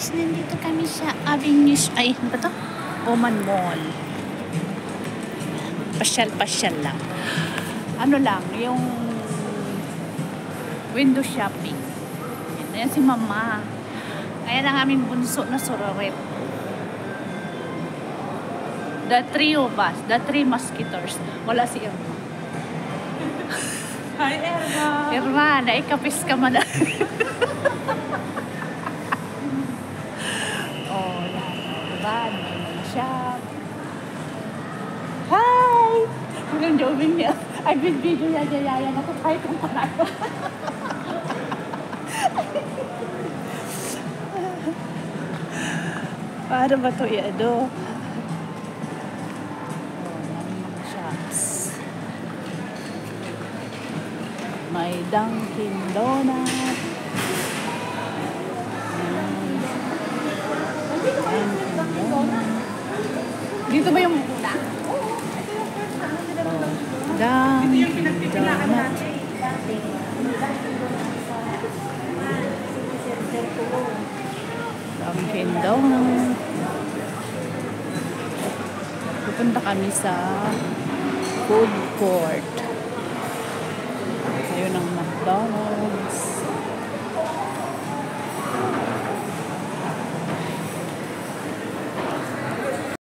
guys, nandito kami sa Avenues, ay, ano ba to? Oman Mall. Pasyal-pasyal lang. Ano lang, yung window shopping. Ayan si Mama. Ayan ang aming bunso na suraret. The three of us, the three musketeers. Wala si Irma. Hi, Irma. Irma, naikapis ka man. Oh, yan. Diba? Shop. Hi! Ang jogging niya. Ay, video niya, yaya na ko. Hi, kung panalo. Paano ba ito i-ano? May Dunkin Donut. Dito ba yung muna? Dunkin Donut. Dunkin Donut. Pupunta kami sa food court.